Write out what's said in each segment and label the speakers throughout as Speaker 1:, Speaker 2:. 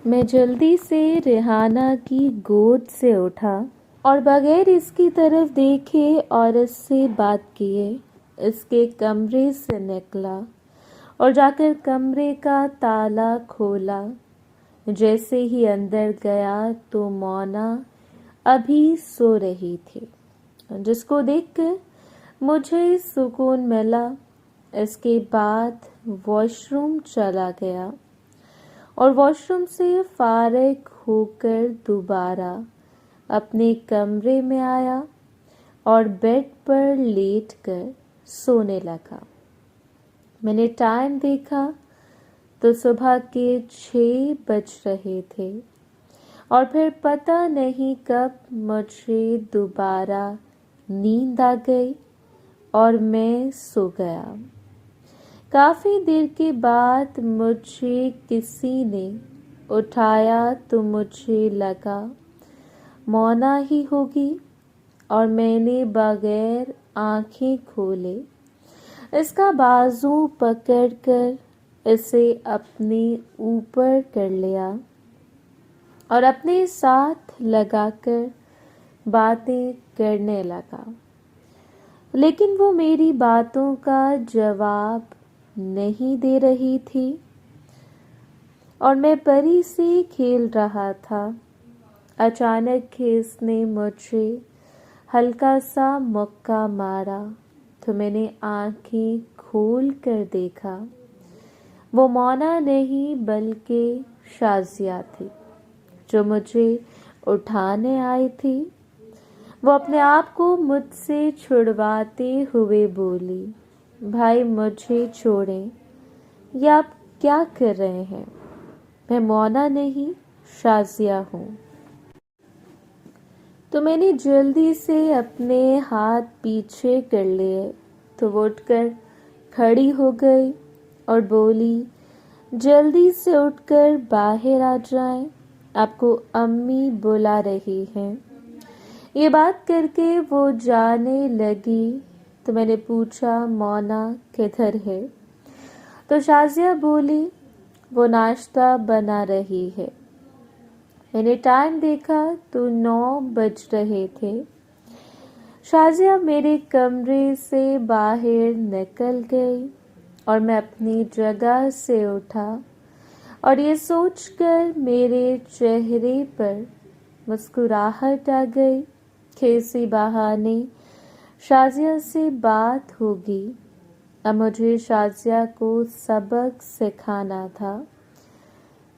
Speaker 1: میں جلدی سے ریحانہ کی گود سے اٹھا اور بغیر اس کی طرف دیکھے اور اس سے بات کیے اس کے کمرے سے نکلا اور جا کر کمرے کا تالا کھولا۔ جیسے ہی اندر گیا تو مونا ابھی سو رہی تھی، جس کو دیکھ کر مجھے سکون ملا۔ اس کے بعد واش روم چلا گیا اور واش روم سے فارغ ہو کر دوبارہ اپنے کمرے میں آیا اور بیڈ پر لیٹ کر سونے لگا۔ میں نے ٹائم دیکھا تو صبح کے 6 بج رہے تھے اور پھر پتہ نہیں کب مجھے دوبارہ نیند آ گئی اور میں سو گیا۔ کافی دیر کے بعد مجھے کسی نے اٹھایا تو مجھے لگا مونا ہی ہوگی، اور میں نے بغیر آنکھیں کھولے اس کا بازو پکڑ کر اسے اپنے اوپر کر لیا اور اپنے ساتھ لگا کر باتیں کرنے لگا، لیکن وہ میری باتوں کا جواب نہیں دے رہی تھی اور میں پری سے کھیل رہا تھا۔ اچانک اس نے مجھے ہلکا سا مکہ مارا تو میں نے آنکھیں کھول کر دیکھا، وہ مونا نہیں بلکہ شازیہ تھی جو مجھے اٹھانے آئی تھی۔ وہ اپنے آپ کو مجھ سے چھڑواتے ہوئے بولی، بھائی مجھے چھوڑیں، یہ آپ کیا کر رہے ہیں؟ میں مونا نہیں شازیہ ہوں۔ تو میں نے جلدی سے اپنے ہاتھ پیچھے کر لیے تو وہ اٹھ کر کھڑی ہو گئی اور بولی، جلدی سے اٹھ کر باہر آ جائیں، آپ کو امی بلا رہی ہیں۔ یہ بات کر کے وہ جانے لگی تو میں نے پوچھا مونا کدھر ہے؟ تو شازیہ بولی وہ ناشتہ بنا رہی ہے۔ میں نے ٹائم دیکھا تو 9 بج رہے تھے۔ شازیہ میرے کمرے سے باہر نکل گئی اور میں اپنی جگہ سے اٹھا اور یہ سوچ کر میرے چہرے پر مسکراہٹ آ گئی کہ اسی بہانے شازیہ سے بات ہوگی۔ اب مجھے شازیہ کو سبق سکھانا تھا،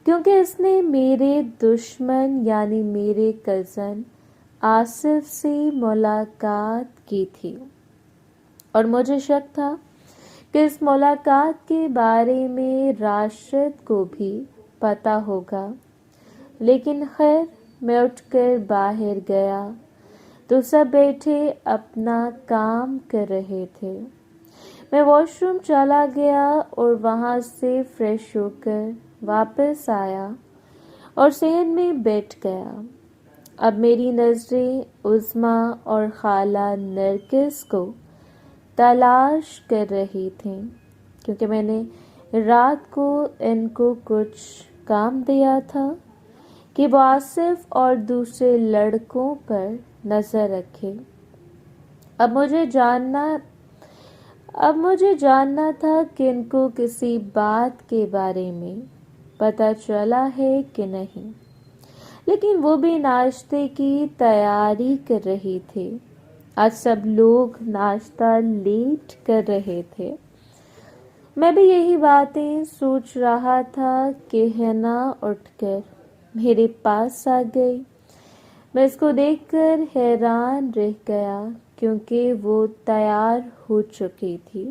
Speaker 1: کیونکہ اس نے میرے دشمن یعنی میرے کزن آصف سے ملاقات کی تھی اور مجھے شک تھا کہ اس ملاقات کے بارے میں راشد کو بھی پتہ ہوگا، لیکن خیر میں اٹھ کر باہر گیا تو سب بیٹھے اپنا کام کر رہے تھے۔ میں واش روم چلا گیا اور وہاں سے فریش ہو کر واپس آیا اور صحن میں بیٹھ گیا۔ اب میری نظریں عظمیٰ اور خالہ نرگس کو تلاش کر رہی تھیں، کیونکہ میں نے رات کو ان کو کچھ کام دیا تھا کہ وہ آصف اور دوسرے لڑکوں پر نظر رکھے۔ اب مجھے جاننا تھا کہ ان کو کسی بات کے بارے میں پتہ چلا ہے کہ نہیں، لیکن وہ بھی ناشتے کی تیاری کر رہی تھی۔ آج سب لوگ ناشتہ لیٹ کر رہے تھے۔ میں بھی یہی باتیں سوچ رہا تھا کہ حنا اٹھ کر میرے پاس آ گئی۔ میں اس کو دیکھ کر حیران رہ گیا، کیونکہ وہ تیار ہو چکی تھی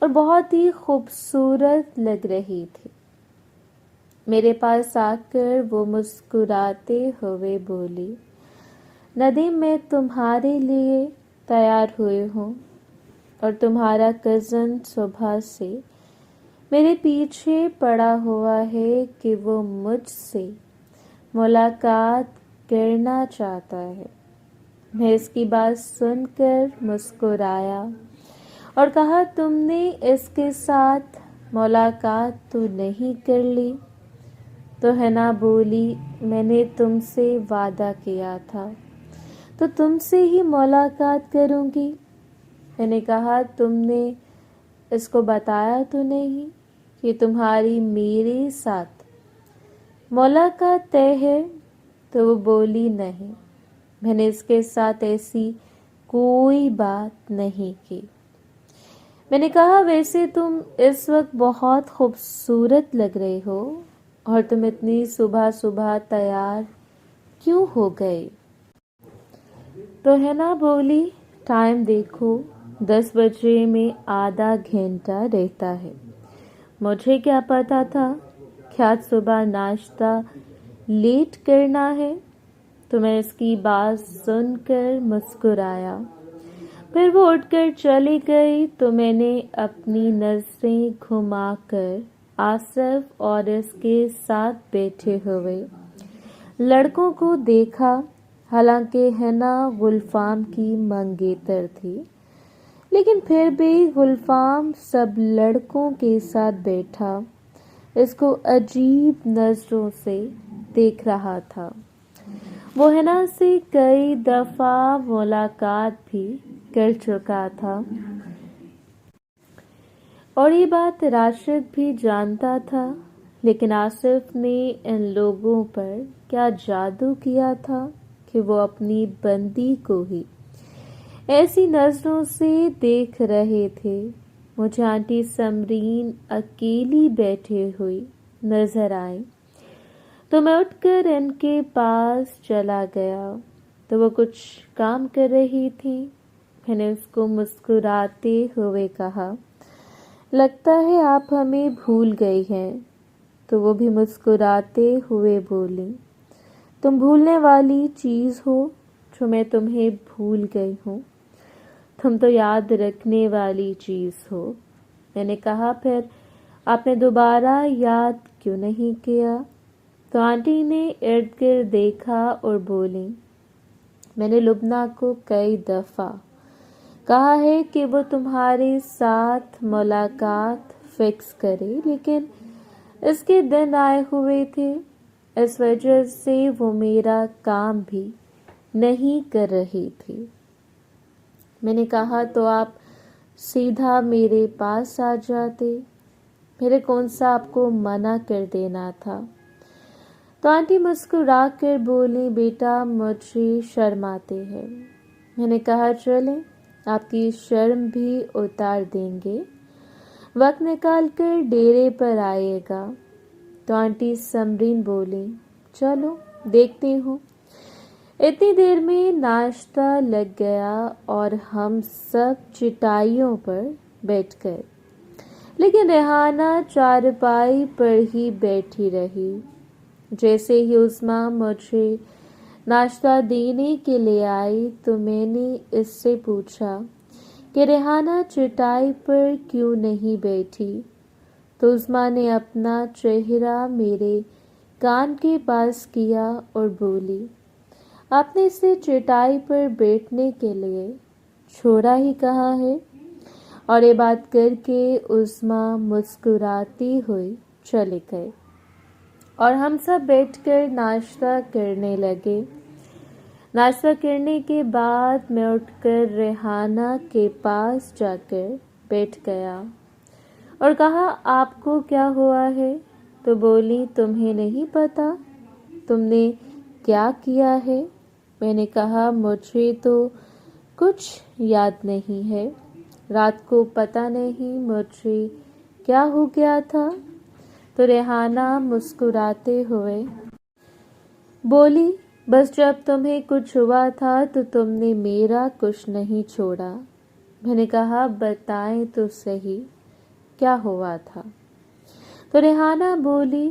Speaker 1: اور بہت ہی خوبصورت لگ رہی تھی۔ میرے پاس آ کر وہ مسکراتے ہوئے بولی، ندیم میں تمہارے لیے تیار ہوئی ہوں، اور تمہارا کزن صبح سے میرے پیچھے پڑا ہوا ہے کہ وہ مجھ سے ملاقات کرنا چاہتا ہے۔ میں اس کی بات سن کر مسکرایا اور کہا، تم نے اس کے ساتھ ملاقات تو نہیں کر لی؟ تو حنا بولی میں نے تم سے وعدہ کیا تھا تو تم سے ہی ملاقات کروں گی. میں نے کہا تم نے اس کو بتایا تو نہیں کہ تمہاری میرے ساتھ ملاقات طے ہے؟ تو وہ بولی نہیں، میں نے اس کے ساتھ ایسی کوئی بات نہیں کی. میں نے کہا ویسے تم اس وقت بہت خوبصورت لگ رہے ہو اور تم اتنی صبح صبح تیار کیوں ہو گئے؟ تو حنا بولی ٹائم دیکھو 10 بجے میں آدھا گھنٹہ رہتا ہے. مجھے کیا پتا تھا کہ آج صبح ناشتہ لیٹ کرنا ہے. تو میں اس کی بات سن کر مسکرایا. پھر وہ اٹھ کر چلی گئی تو میں نے اپنی نظریں گھما کر آصف اور اس کے ساتھ بیٹھے ہوئے لڑکوں کو دیکھا. حالانکہ حنا گلفام کی منگیتر تھی لیکن پھر بھی گلفام سب لڑکوں کے ساتھ بیٹھا اس کو عجیب نظروں سے دیکھ رہا تھا. وہ حنا سے کئی دفعہ ملاقات بھی کر چکا تھا اور یہ بات راشد بھی جانتا تھا، لیکن آصف نے ان لوگوں پر کیا جادو کیا تھا کہ وہ اپنی بندی کو ہی ایسی نظروں سے دیکھ رہے تھے. مجھے آنٹی سمرین اکیلی بیٹھے ہوئی نظر آئی تو میں اٹھ کر ان کے پاس چلا گیا تو وہ کچھ کام کر رہی تھی. میں نے اس کو مسکراتے ہوئے کہا لگتا ہے آپ ہمیں بھول گئی ہیں. تو وہ بھی مسکراتے ہوئے بولی تم بھولنے والی چیز ہو جو میں تمہیں بھول گئی ہوں. تم تو یاد رکھنے والی چیز ہو. میں نے کہا پھر آپ نے دوبارہ یاد کیوں نہیں کیا؟ تو آنٹی نے ارد گرد دیکھا اور بولی میں نے لبنہ کو کئی دفعہ کہا ہے کہ وہ تمہارے ساتھ ملاقات فکس کرے لیکن اس کے دن آئے ہوئے تھے، اس وجہ سے وہ میرا کام بھی نہیں کر رہی تھی. میں نے کہا تو آپ سیدھا میرے پاس آ جاتے، میرے کون سا آپ کو منع کر دینا تھا. تو آنٹی مسکرا کر بولی بیٹا مجھے شرم آتی ہے. میں نے کہا چلیں آپ کی شرم بھی اتار دیں گے، وقت نکال کر ڈیرے پر آئیے گا. تو آنٹی سمرین بولی چلو دیکھتی ہوں. اتنی دیر میں ناشتہ لگ گیا اور ہم سب چٹائیوں پر بیٹھ گئے، لیکن ریحانہ چارپائی پر ہی بیٹھی رہی. جیسے ہی عظمیٰ مجھے ناشتہ دینے کے لیے آئی تو میں نے اس سے پوچھا کہ ریحانہ چٹائی پر کیوں نہیں بیٹھی. تو عظمیٰ نے اپنا چہرہ میرے کان کے پاس کیا اور بولی آپ نے اسے چٹائی پر بیٹھنے کے لیے چھوڑا ہی کہا ہے. اور یہ بات کر کے عظمیٰ مسکراتی ہوئی چلے گئے اور ہم سب بیٹھ کر ناشتہ کرنے لگے. ناشتہ کرنے کے بعد میں اٹھ کر ریحانہ کے پاس جا کر بیٹھ گیا اور کہا آپ کو کیا ہوا ہے؟ تو بولی تمہیں نہیں پتا تم نے کیا کیا ہے؟ میں نے کہا مجھے تو کچھ یاد نہیں ہے، رات کو پتہ نہیں مجھے کیا ہو گیا تھا. تو ریحانہ مسکراتے ہوئے بولی بس جب تمہیں کچھ ہوا تھا تو تم نے میرا کچھ نہیں چھوڑا. میں نے کہا بتائیں تو صحیح کیا ہوا تھا. تو ریحانہ بولی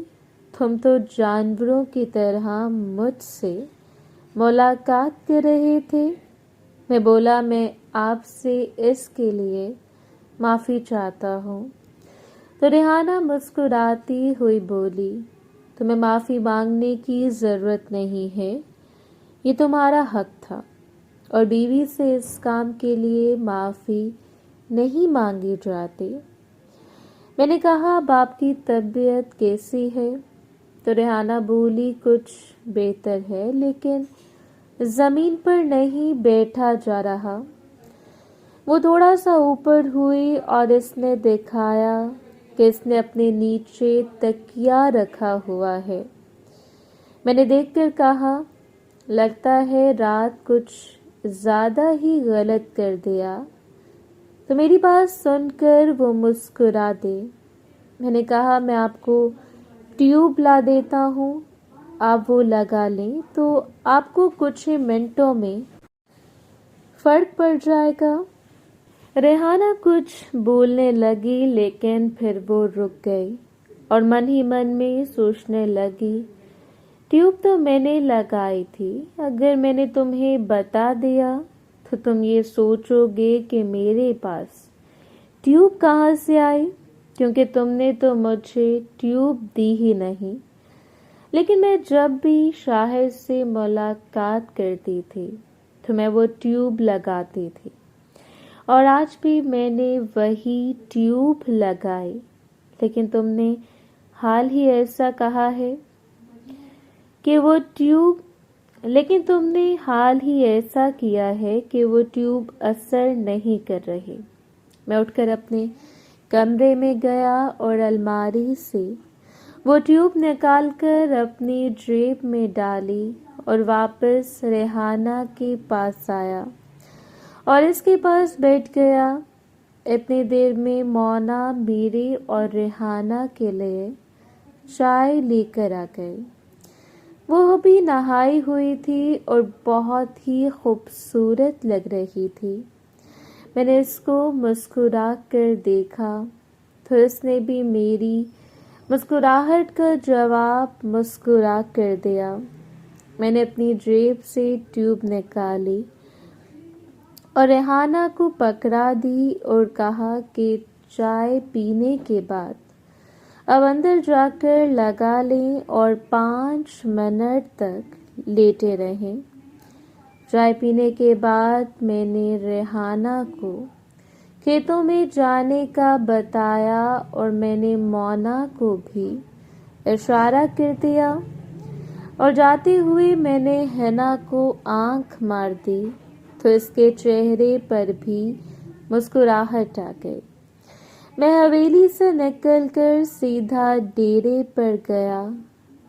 Speaker 1: تم تو جانوروں کی طرح مجھ سے ملاقات کر رہے تھے. میں بولا میں آپ سے اس کے لیے معافی چاہتا ہوں. تو ریحانہ مسکراتی ہوئی بولی تمہیں معافی مانگنے کی ضرورت نہیں ہے، یہ تمہارا حق تھا اور بیوی سے اس کام کے لیے معافی نہیں مانگی جاتی. میں نے کہا اب آپ کی طبیعت کیسی ہے؟ تو ریحانہ بولی کچھ بہتر ہے لیکن زمین پر نہیں بیٹھا جا رہا۔ وہ تھوڑا سا اوپر ہوئی اور اس نے دکھایا کہ اس نے اپنے نیچے تکیا رکھا ہوا ہے۔ میں نے دیکھ کر کہا، لگتا ہے رات کچھ زیادہ ہی غلط کر دیا۔ تو میری بات سن کر وہ مسکرا دے۔ میں نے کہا، میں آپ کو ٹیوب لا دیتا ہوں، آپ وہ لگا لیں تو آپ کو کچھ ہی منٹوں میں فرق پڑ جائے گا۔ ریحانہ کچھ بولنے لگی لیکن پھر وہ رک گئی اور من ہی من میں سوچنے لگی، ٹیوب تو میں نے لگائی تھی، اگر میں نے تمہیں بتا دیا تو تم یہ سوچو گے کہ میرے پاس ٹیوب کہاں سے آئی، کیونکہ تم نے تو مجھے ٹیوب دی ہی نہیں۔ لیکن میں جب بھی شاہد سے ملاقات کرتی تھی تو میں وہ ٹیوب لگاتی تھی، اور آج بھی میں نے وہی ٹیوب لگائی، لیکن تم نے حال ہی ایسا کہا ہے کہ وہ ٹیوب لیکن تم نے حال ہی ایسا کیا ہے کہ وہ ٹیوب اثر نہیں کر رہی۔ میں اٹھ کر اپنے کمرے میں گیا اور الماری سے وہ ٹیوب نکال کر اپنی جیب میں ڈالی اور واپس ریحانہ کے پاس آیا اور اس کے پاس بیٹھ گیا۔ اتنی دیر میں مونا میرے اور ریحانہ کے لیے چائے لے کر آ گئی۔ وہ ابھی نہائی ہوئی تھی اور بہت ہی خوبصورت لگ رہی تھی۔ میں نے اس کو مسکرا کر دیکھا تو اس نے بھی میری مسکراہٹ کا جواب مسکرا کر دیا۔ میں نے اپنی جیب سے ٹیوب نکالی اور ریحانہ کو پکڑا دی اور کہا کہ چائے پینے کے بعد اب اندر جا کر لگا لیں اور 5 منٹ تک لیٹے رہیں۔ چائے پینے کے بعد میں نے ریحانہ کو کھیتوں میں جانے کا بتایا اور میں نے مونا کو بھی اشارہ کر دیا، اور جاتے ہوئے میں نے حنا کو آنکھ مار دی تو اس کے چہرے پر بھی مسکراہٹ آ گئی۔ میں حویلی سے نکل کر سیدھا ڈیرے پر گیا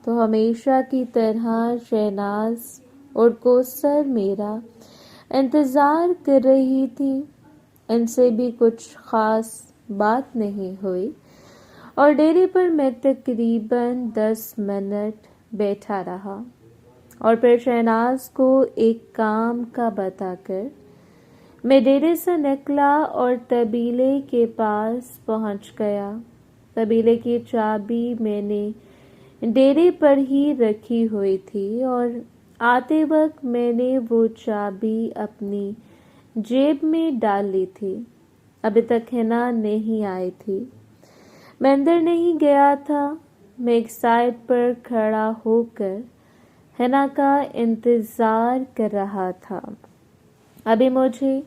Speaker 1: تو ہمیشہ کی طرح شہناز اور کوثر میرا انتظار کر رہی تھی۔ ان سے بھی کچھ خاص بات نہیں ہوئی اور ڈیرے پر میں تقریباً 10 منٹ بیٹھا رہا اور پھر شہناز کو ایک کام کا بتا کر میں ڈیرے سے نکلا اور طبیلے کے پاس پہنچ گیا۔ طبیلے کی چابی میں نے ڈیرے پر ہی رکھی ہوئی تھی اور آتے وقت میں نے وہ چابی اپنی جیب میں ڈال لی تھی۔ ابھی تک حنا نہیں آئی تھی۔ میں اندر نہیں گیا تھا۔ میں ایک سائڈ پر کھڑا ہو کر حنا کا انتظار کر رہا تھا۔ ابھی مجھے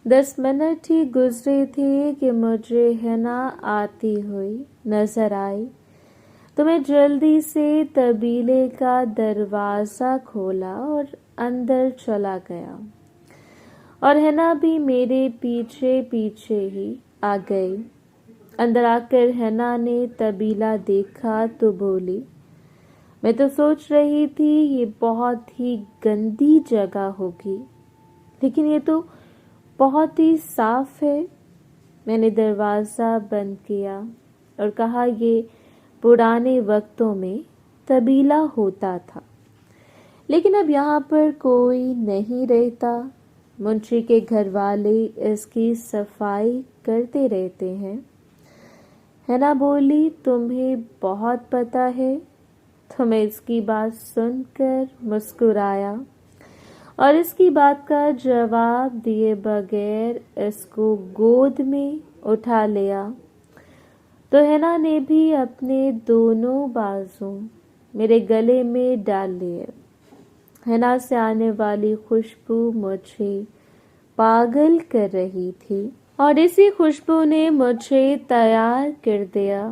Speaker 1: 10 منٹ ہی گزرے تھے کہ مجھے حنا آتی ہوئی نظر آئی تو میں جلدی سے طبیلے کا دروازہ کھولا اور اندر چلا گیا، اور حنا بھی میرے پیچھے پیچھے ہی آ گئی۔ اندر آ کر حنا نے طبیلہ دیکھا تو بولی، میں تو سوچ رہی تھی یہ بہت ہی گندی جگہ ہوگی، لیکن یہ تو بہت ہی صاف ہے۔ میں نے دروازہ بند کیا اور کہا، یہ پرانے وقتوں میں طبیلہ ہوتا تھا، لیکن اب یہاں پر کوئی نہیں رہتا۔ منشی کے گھر والے اس کی صفائی کرتے رہتے ہیں۔ حنا بولی، تمہیں بہت پتہ ہے؟ تو میں اس کی بات سن کر مسکرایا اور اس کی بات کا جواب دیے بغیر اس کو گود میں اٹھا لیا تو حنا نے بھی اپنے دونوں بازو میرے گلے میں ڈال لیے۔ حنا سے آنے والی خوشبو مجھے پاگل کر رہی تھی اور اسی خوشبو نے مجھے تیار کر دیا۔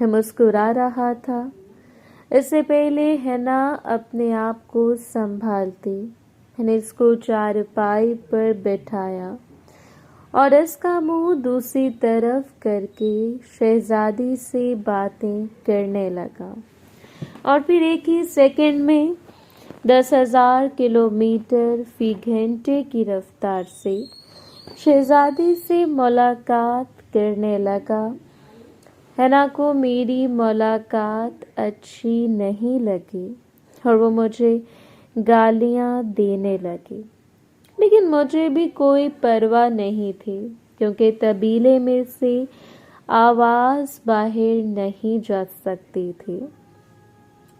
Speaker 1: میں مسکرا رہا تھا۔ اس سے پہلے ہینا اپنے آپ کو سنبھالتی، میں نے اس کو چارپائی پر بٹھایا اور اس کا منہ دوسری طرف کر کے شہزادی سے باتیں کرنے لگا، اور پھر ایک ہی سیکنڈ میں 10,000 کلومیٹر فی گھنٹے کی رفتار سے شہزادی سے ملاقات کرنے لگا۔ ہینا کو میری ملاقات اچھی نہیں لگی اور وہ مجھے گالیاں دینے لگی، لیکن مجھے بھی کوئی پرواہ نہیں تھی کیونکہ طبیلے میں سے آواز باہر نہیں جا سکتی تھی،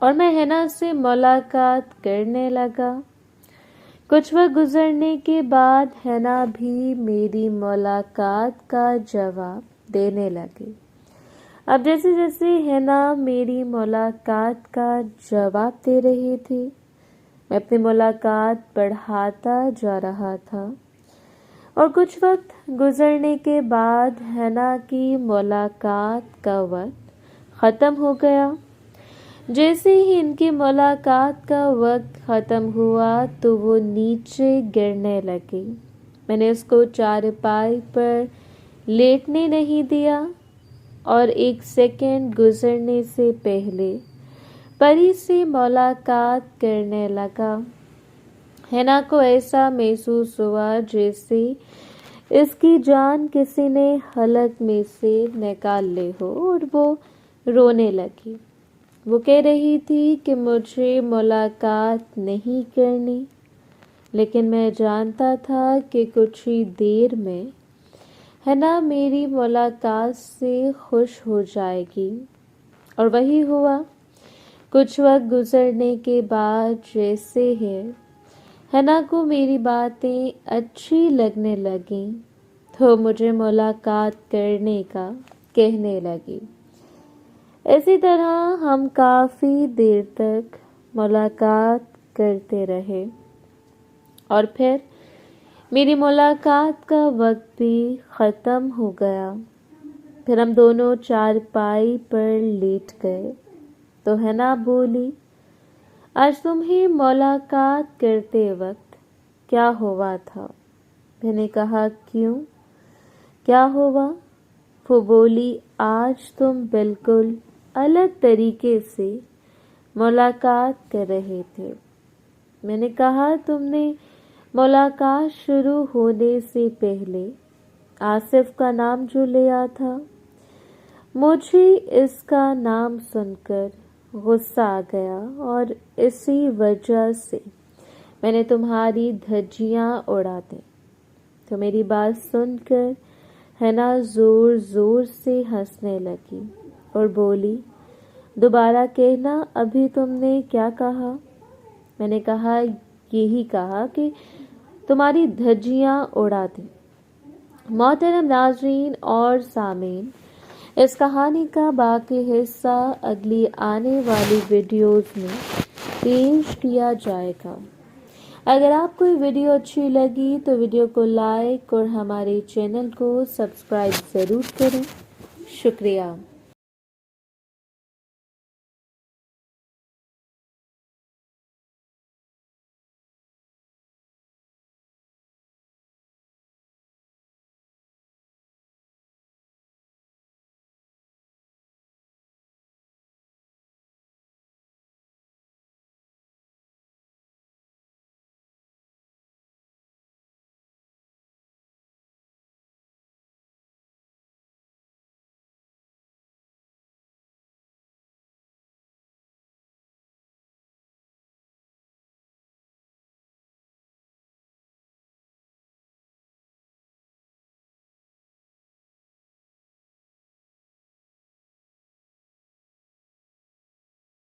Speaker 1: اور میں ہینا سے ملاقات کرنے لگا۔ کچھ وقت گزرنے کے بعد ہینا بھی میری ملاقات کا جواب دینے لگی۔ اب جیسے جیسے ہینا میری ملاقات کا جواب دے رہی تھی، میں اپنی ملاقات بڑھاتا جا رہا تھا، اور کچھ وقت گزرنے کے بعد ہینا کی ملاقات کا وقت ختم ہو گیا۔ جیسے ہی ان کی ملاقات کا وقت ختم ہوا تو وہ نیچے گرنے لگی۔ میں نے اس کو چارپائی پر لیٹنے نہیں دیا، اور ایک سیکنڈ گزرنے سے پہلے پری سے ملاقات کرنے لگا۔ ہینا کو ایسا محسوس ہوا جیسے اس کی جان کسی نے حلق میں سے نکال لی ہو، اور وہ رونے لگی۔ وہ کہہ رہی تھی کہ مجھے ملاقات نہیں کرنی، لیکن میں جانتا تھا کہ کچھ ہی دیر میں ہینا میری ملاقات سے خوش ہو جائے گی، اور وہی ہوا۔ کچھ وقت گزرنے کے بعد جیسے ہی ہینا کو میری باتیں اچھی لگنے لگیں تو مجھے ملاقات کرنے کا کہنے لگی۔ اسی طرح ہم کافی دیر تک ملاقات کرتے رہے، اور پھر میری ملاقات کا وقت بھی ختم ہو گیا۔ پھر ہم دونوں چارپائی پر لیٹ گئے تو ہینا بولی، آج تمہیں ملاقات کرتے وقت کیا ہوا تھا؟ میں نے کہا کیوں؟ کیا ہوا؟ وہ بولی، آج تم بالکل الگ طریقے سے ملاقات کر رہے تھے۔ میں نے کہا تم نے ملاقات شروع ہونے سے پہلے آصف کا نام جو لیا تھا، مجھے اس کا نام سن کر غصہ آ گیا، اور اسی وجہ سے میں نے تمہاری دھجیاں اڑا دیں۔ تو میری بات سن کر ہینا زور زور سے ہنسنے لگی اور بولی، دوبارہ کہنا، ابھی تم نے کیا کہا؟ میں نے کہا، یہی کہا کہ تمہاری دھجیاں اڑا دیں۔ محترم ناظرین اور سامعین، اس کہانی کا باقی حصہ اگلی آنے والی ویڈیوز میں پیش کیا جائے گا۔ اگر آپ کو یہ ویڈیو اچھی لگی تو ویڈیو کو لائک اور ہمارے چینل کو سبسکرائب ضرور کریں۔ شکریہ۔